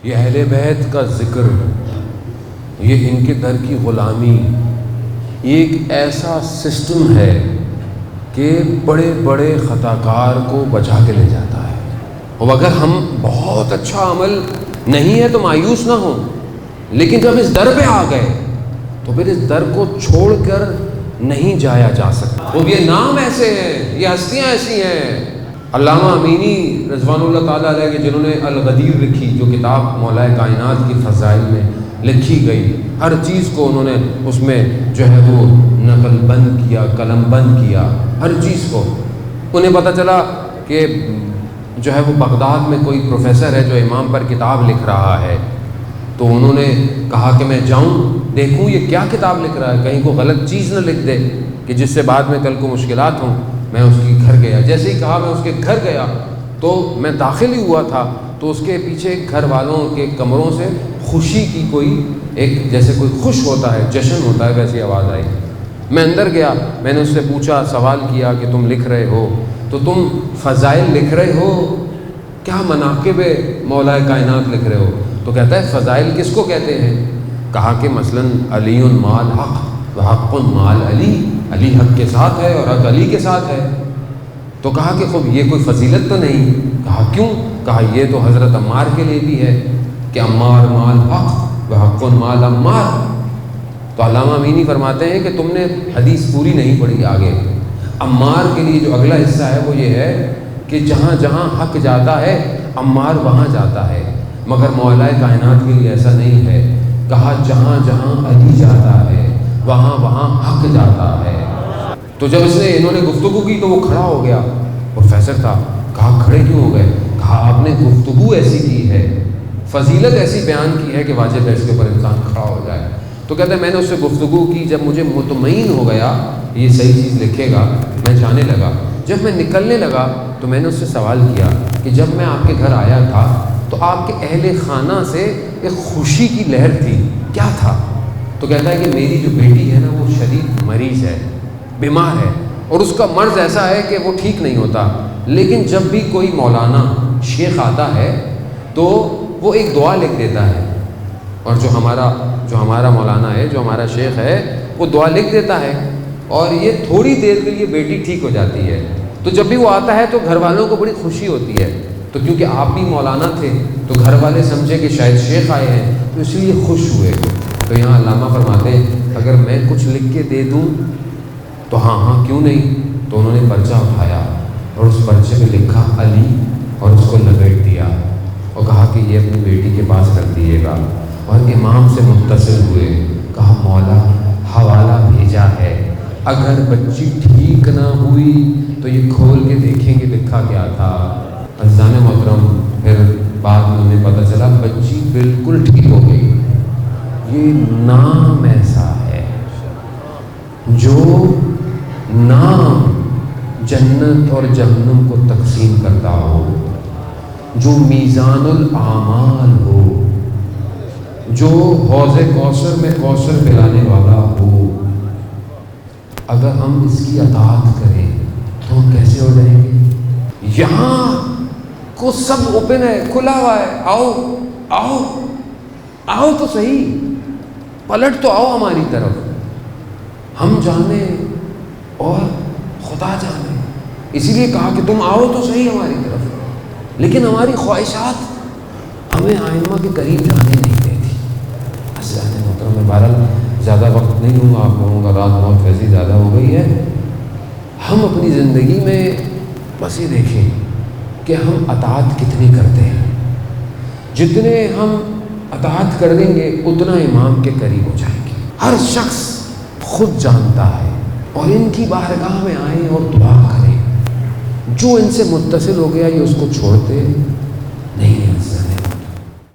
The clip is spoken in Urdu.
یہ اہل بیت کا ذکر، یہ ان کے در کی غلامی، یہ ایک ایسا سسٹم ہے کہ بڑے بڑے خطا کار کو بچا کے لے جاتا ہے۔ اور اگر ہم بہت اچھا عمل نہیں ہے تو مایوس نہ ہوں، لیکن جب اس در پہ آ گئے تو پھر اس در کو چھوڑ کر نہیں جایا جا سکتا۔ وہ یہ نام ایسے ہیں، یہ ہستیاں ایسی ہیں۔ علامہ امینی رضوان اللہ تعالیٰ علیہ کے جنہوں نے الغدیر لکھی، جو کتاب مولا کائنات کی فضائل میں لکھی گئی، ہر چیز کو انہوں نے اس میں جو ہے وہ نقل بند کیا، قلم بند کیا، ہر چیز کو۔ انہیں پتہ چلا کہ جو ہے وہ بغداد میں کوئی پروفیسر ہے جو امام پر کتاب لکھ رہا ہے، تو انہوں نے کہا کہ میں جاؤں دیکھوں یہ کیا کتاب لکھ رہا ہے، کہیں کو غلط چیز نہ لکھ دے کہ جس سے بعد میں کل کو مشکلات ہوں۔ میں اس کے گھر گیا، جیسے ہی کہا میں اس کے گھر گیا تو میں داخل ہی ہوا تھا تو اس کے پیچھے گھر والوں کے کمروں سے خوشی کی کوئی ایک، جیسے کوئی خوش ہوتا ہے، جشن ہوتا ہے، ویسی آواز آئی۔ میں اندر گیا، میں نے اس سے پوچھا، سوال کیا کہ تم لکھ رہے ہو تو تم فضائل لکھ رہے ہو، کیا مناقب مولا کائنات لکھ رہے ہو؟ تو کہتا ہے فضائل کس کو کہتے ہیں؟ کہا کہ مثلا علی مال حق و حق مال علی، علی حق کے ساتھ ہے اور حق علی کے ساتھ ہے۔ تو کہا کہ خب یہ کوئی فضیلت تو نہیں؟ کہا کیوں؟ کہا یہ تو حضرت عمار کے لیے بھی ہے کہ عمار مال حق و حق مال عمار۔ تو علامہ امینی فرماتے ہیں کہ تم نے حدیث پوری نہیں پڑھی آگے۔ عمار کے لیے جو اگلا حصہ ہے وہ یہ ہے کہ جہاں جہاں حق جاتا ہے عمار وہاں جاتا ہے، مگر مولا کائنات کے لیے ایسا نہیں ہے۔ کہا جہاں جہاں علی جاتا ہے وہاں وہاں حق جاتا ہے۔ تو جب انہوں نے گفتگو کی تو وہ کھڑا ہو گیا، پروفیسر تھا۔ کہا کھڑے کیوں ہو گئے؟ کہا آپ نے گفتگو ایسی کی ہے، فضیلت ایسی بیان کی ہے کہ واجب ہے اس کے اوپر انسان کھڑا ہو جائے۔ تو کہتے ہیں میں نے اس سے گفتگو کی، جب مجھے مطمئن ہو گیا یہ صحیح چیز لکھے گا، میں جانے لگا۔ جب میں نکلنے لگا تو میں نے اس سے سوال کیا کہ جب میں آپ کے گھر آیا تھا تو آپ کے اہل خانہ سے ایک خوشی کی لہر تھی، کیا تھا؟ تو کہتا ہے کہ میری جو بیٹی ہے نا وہ شدید مریض ہے، بیمار ہے، اور اس کا مرض ایسا ہے کہ وہ ٹھیک نہیں ہوتا، لیکن جب بھی کوئی مولانا شیخ آتا ہے تو وہ ایک دعا لکھ دیتا ہے، اور جو ہمارا مولانا ہے، جو ہمارا شیخ ہے، وہ دعا لکھ دیتا ہے، اور یہ تھوڑی دیر کے لیے بیٹی ٹھیک ہو جاتی ہے۔ تو جب بھی وہ آتا ہے تو گھر والوں کو بڑی خوشی ہوتی ہے، تو کیونکہ آپ بھی مولانا تھے تو گھر والے سمجھے کہ شاید شیخ آئے ہیں تو اس لیے خوش ہوئے۔ تو یہاں علامہ فرماتے ہیں اگر میں کچھ لکھ کے دے دوں تو ہاں کیوں نہیں۔ تو انہوں نے پرچہ اٹھایا اور اس پرچے پہ لکھا علی اور اس کو لپیٹ دیا اور کہا کہ یہ اپنی بیٹی کے پاس رکھ دیجیے گا، اور امام سے متصل ہوئے، کہا مولا حوالہ بھیجا ہے، اگر بچی ٹھیک نہ ہوئی تو یہ کھول کے دیکھیں گے لکھا کیا تھا۔ عزیزان محترم، پھر بعد میں انہیں پتہ چلا بچی بالکل ٹھیک ہو گئی۔ یہ نام ایسا ہے جو نام جنت اور جہنم کو تقسیم کرتا ہو، جو میزان الاعمال ہو، جو حوض کوثر میں کوثر پلانے والا ہو۔ اگر ہم اس کی اطاعت کریں تو ہم کیسے ہو جائیں گے؟ یہاں کو سب اوپن ہے، کھلا ہوا ہے، آؤ آؤ آؤ تو صحیح، پلٹ تو آؤ ہماری طرف، ہم جانیں اور خدا جانے۔ اسی لیے کہا کہ تم آؤ تو صحیح ہماری طرف، لیکن ہماری خواہشات ہمیں آئمہ کے قریب جانے نہیں دیتی۔ عزیزان محترم، میں بہرحال زیادہ وقت نہیں لوں گا آپ لوگوں کا، رات بہت ویسی زیادہ ہو گئی ہے۔ ہم اپنی زندگی میں بس یہ دیکھیں کہ ہم اطاعت کتنی کرتے ہیں، جتنے ہم اطاعت کر دیں گے اتنا امام کے قریب ہو جائیں گے۔ ہر شخص خود جانتا ہے، اور ان کی بارگاہ میں آئیں اور دعا کریں، جو ان سے متصل ہو گیا یہ اس کو چھوڑتے نہیں ہیں۔